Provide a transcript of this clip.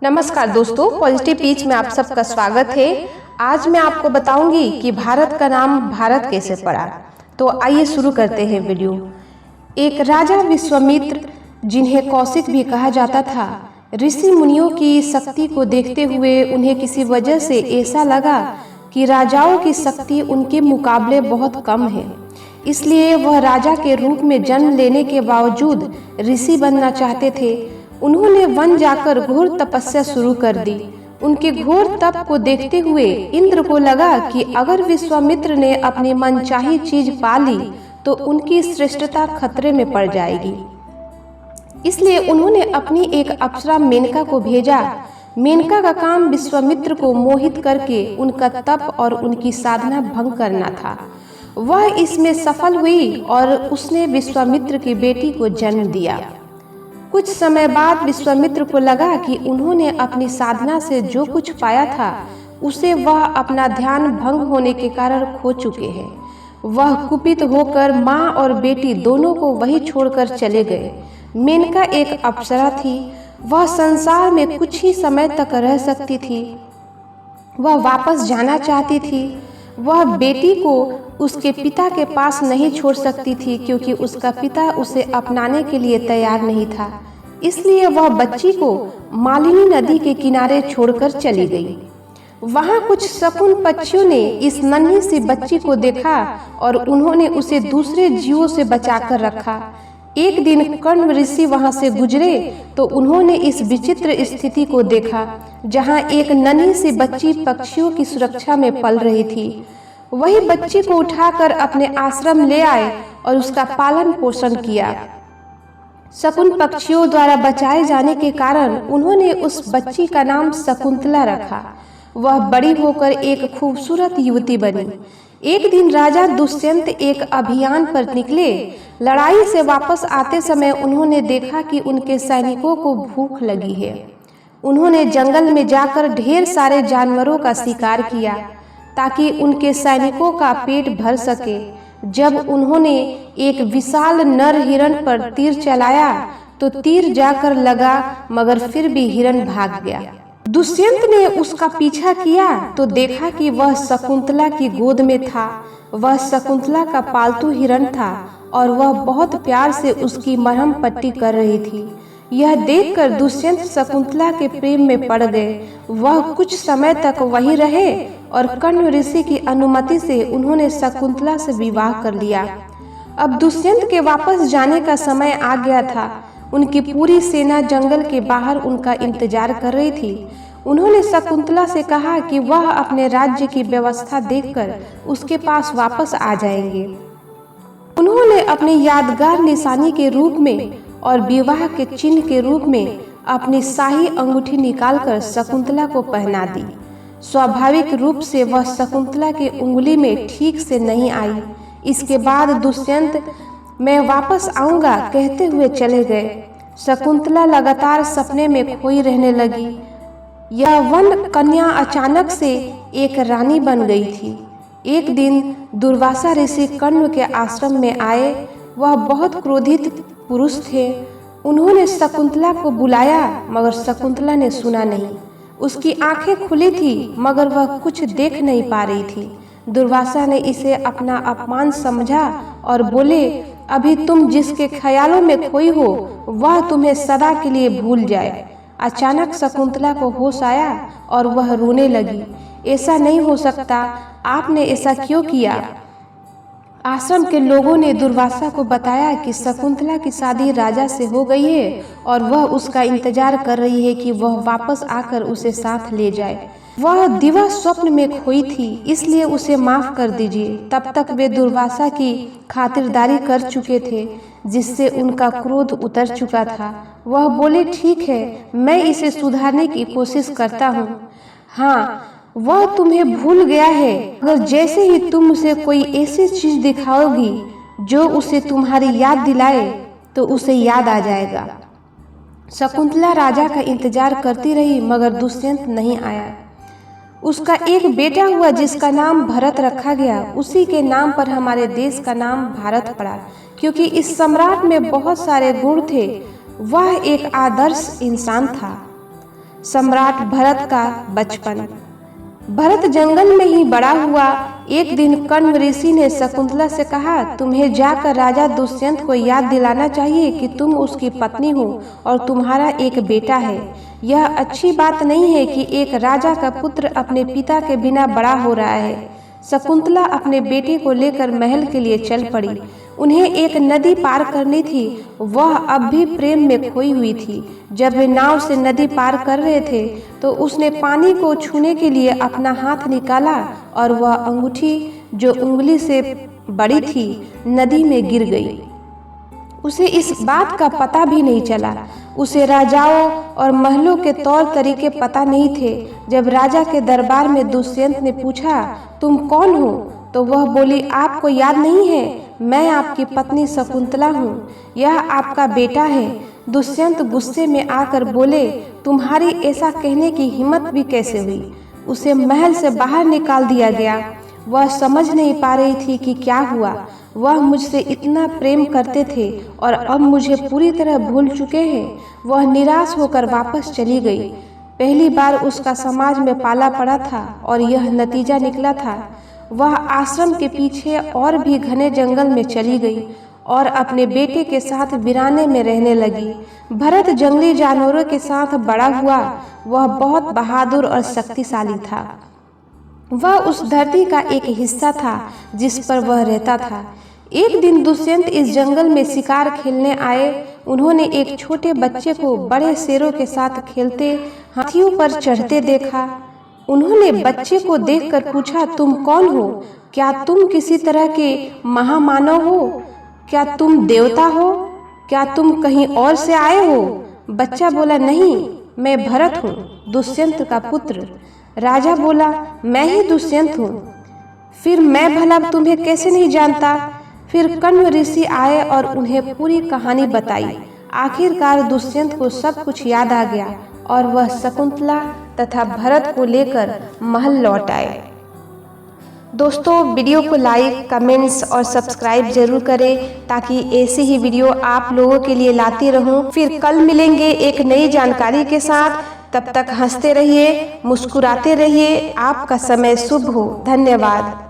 नमस्कार दोस्तों, positive peach में आप सबका स्वागत है। आज मैं आपको बताऊंगी कि भारत का नाम भारत कैसे पड़ा। तो आइए शुरू करते हैं वीडियो। एक राजा विश्वामित्र, जिन्हें कौशिक भी कहा जाता था, ऋषि मुनियों की शक्ति को देखते हुए उन्हें किसी वजह से ऐसा लगा कि राजाओं की शक्ति उनके मुकाबले बहुत कम है। इसलिए वह राजा के रूप में जन्म लेने के बावजूद ऋषि बनना चाहते थे। उन्होंने वन जाकर घोर तपस्या शुरू कर दी। उनके घोर तप को देखते हुए इंद्र को लगा कि अगर विश्वामित्र ने अपनी मनचाही चीज पा ली तो उनकी श्रेष्ठता खतरे में पड़ जाएगी। इसलिए उन्होंने अपनी एक अप्सरा मेनका को भेजा। मेनका का काम विश्वामित्र को मोहित करके उनका तप और उनकी साधना भंग करना था। वह इसमें सफल हुई और उसने विश्वामित्र की बेटी को जन्म दिया। कुछ समय बाद विश्वामित्र को लगा कि उन्होंने अपनी साधना से जो कुछ पाया था उसे वह अपना ध्यान भंग होने के कारण खो चुके हैं। वह कुपित होकर माँ और बेटी दोनों को वहीं छोड़कर चले गए। मेनका एक अप्सरा थी। वह संसार में कुछ ही समय तक रह सकती थी। वह वापस जाना चाहती थी। वह बेटी को उसके पिता के पास नहीं छोड़ सकती थी क्योंकि उसका पिता उसे अपनाने के लिए तैयार नहीं था। इसलिए वह बच्ची को मालिनी नदी के किनारे छोड़कर चली गई। वहां कुछ शकुन पक्षियों ने इस नन्ही सी बच्ची को देखा और उन्होंने उसे दूसरे जीवों से बचाकर रखा। एक दिन कर्ण ऋषि वहां से गुजरे तो उन्होंने इस विचित्र स्थिति को देखा, जहां एक नन्ही सी बच्ची पक्षियों की सुरक्षा में पल रही थी। वही बच्ची को उठाकर अपने आश्रम ले आए और उसका पालन पोषण किया। शकुन पक्षियों द्वारा बचाए जाने के कारण उन्होंने उस बच्ची का नाम शकुंतला रखा। वह बड़ी होकर एक खूबसूरत युवती बनी। एक दिन राजा दुष्यंत एक अभियान पर निकले। लड़ाई से वापस आते समय उन्होंने देखा कि उनके सैनिकों को भूख लगी है। उन्होंने जंगल में जाकर ढेर सारे जानवरों का शिकार किया ताकि उनके सैनिकों का पेट भर सके। जब उन्होंने एक विशाल नर हिरण पर तीर चलाया तो तीर जाकर लगा, मगर फिर भी हिरण भाग गया। दुष्यंत ने उसका पीछा किया तो देखा कि वह शकुंतला की गोद में था। वह शकुंतला का पालतू हिरण था और वह बहुत प्यार से उसकी मरहम पट्टी कर रही थी। यह देखकर दुष्यंत शकुंतला के प्रेम में पड़ गए। वह कुछ समय तक वहीं रहे और कर्ण ऋषि की अनुमति से उन्होंने शकुंतला से विवाह कर लिया। अब दुष्यंत के वापस जाने का समय आ गया था। उनकी पूरी सेना जंगल के बाहर उनका इंतजार कर रही थी। उन्होंने शकुंतला से कहा कि वह अपने राज्य की व्यवस्था देखकर उसके पास वापस आ जाएंगे। उन्होंने अपनी यादगार निशानी के रूप में और विवाह के चिन्ह के रूप में अपनी शाही अंगूठी निकालकर शकुंतला को पहना दी। स्वाभाविक रूप से वह शकुंतला की उंगली में ठीक से नहीं आई। इसके बाद दुष्यंत मैं वापस आऊंगा कहते हुए चले गए। शकुंतला लगातार सपने में खोई रहने लगी। यह वन कन्या अचानक से एक रानी बन गई थी। एक दिन दुर्वासा ऋषि कर्ण के आश्रम में आए। वह बहुत क्रोधित पुरुष थे। उन्होंने शकुंतला को बुलाया मगर शकुंतला ने सुना नहीं। उसकी आंखें खुली थी मगर वह कुछ देख नहीं पा रही थी। दुर्वासा ने इसे अपना अपमान समझा और बोले, अभी तुम जिसके ख्यालों में खोई हो वह तुम्हें सदा के लिए भूल जाए। अचानक शकुंतला को होश आया और वह रोने लगी। ऐसा नहीं हो सकता, आपने ऐसा क्यों किया? आश्रम के लोगों ने दुर्वासा को बताया कि शकुंतला की शादी राजा से हो गई है और वह उसका इंतजार कर रही है कि वह वापस आकर उसे साथ ले जाए। वह दिवा स्वप्न में खोई थी, इसलिए उसे माफ कर दीजिए। तब तक वे दुर्वासा की खातिरदारी कर चुके थे, जिससे उनका क्रोध उतर चुका था। वह बोले, ठीक है, मैं इसे सुधारने की कोशिश करता हूँ। हाँ, वह तुम्हें भूल गया है, अगर जैसे ही तुम उसे कोई ऐसी चीज दिखाओगी जो उसे तुम्हारी याद दिलाए तो उसे याद आ जाएगा। शकुंतला राजा का इंतजार करती रही मगर दुष्यंत नहीं आया। उसका एक बेटा हुआ जिसका नाम भरत रखा गया। उसी के नाम पर हमारे देश का नाम भारत पड़ा, क्योंकि इस सम्राट में बहुत सारे गुण थे। वह एक आदर्श इंसान था। सम्राट भरत का बचपन। भरत जंगल में ही बड़ा हुआ। एक दिन कण्व ऋषि ने शकुंतला से कहा, तुम्हें जाकर राजा दुष्यंत को याद दिलाना चाहिए कि तुम उसकी पत्नी हो और तुम्हारा एक बेटा है। यह अच्छी बात नहीं है कि एक राजा का पुत्र अपने पिता के बिना बड़ा हो रहा है। शकुंतला अपने बेटे को लेकर महल के लिए चल पड़ी। उन्हें एक नदी पार करनी थी। वह अब भी प्रेम में खोई हुई थी। जब वे नाव से नदी पार कर रहे थे तो उसने पानी को छूने के लिए अपना हाथ निकाला और वह अंगूठी जो उंगली से बड़ी थी नदी में गिर गई। उसे इस बात का पता भी नहीं चला। उसे राजाओं और महलों के तौर तरीके पता नहीं थे। जब राजा के दरबार में दुष्यंत ने पूछा, तुम कौन हो? तो वह बोली, आपको याद नहीं है, मैं आपकी पत्नी शकुंतला हूँ। यह आपका बेटा है। दुष्यंत गुस्से में आकर बोले, तुम्हारी ऐसा कहने की हिम्मत भी कैसे हुई? उसे महल से बाहर निकाल दिया गया। वह समझ नहीं पा रही थी कि क्या हुआ। वह मुझसे इतना प्रेम करते थे और अब मुझे पूरी तरह भूल चुके हैं। वह निराश होकर वापस चली गई। पहली बार उसका समाज में पाला पड़ा था और यह नतीजा निकला था। वह आश्रम के पीछे और भी घने जंगल में चली गई और अपने बेटे के साथ वीराने में रहने लगी। भरत जंगली जानवरों के साथ बड़ा हुआ। वह बहुत बहादुर और शक्तिशाली था। वह उस धरती का एक हिस्सा था जिस पर वह रहता था। एक दिन दुष्यंत इस जंगल में शिकार खेलने आए। उन्होंने एक छोटे बच्चे को बड़े शेरों के साथ खेलते हाथियों पर चढ़ते देखा। उन्होंने बच्चे को देखकर पूछा, तुम कौन हो? क्या तुम किसी तरह के महामानव हो? क्या तुम देवता हो? क्या तुम कहीं और से आए हो? बच्चा बोला, नहीं, मैं भरत हूँ, दुष्यंत का पुत्र। राजा बोला, मैं ही दुष्यंत हूँ। फिर मैं भला तुम्हें कैसे नहीं जानता? फिर कण्व ऋषि आए और उन्हें पूरी कहानी बताई। आखिरकार दुष्यंत को सब कुछ याद आ गया और वह शकुंतला तथा भरत को लेकर महल लौट आए। दोस्तों, वीडियो को लाइक, कमेंट्स और सब्सक्राइब जरूर करें ताकि ऐसे ही वीडियो आप लोगों के लिए लाती रहूं। फिर कल मिलेंगे एक नई जानकारी के साथ। तब तक हंसते रहिए, मुस्कुराते रहिए। आपका समय शुभ हो। धन्यवाद।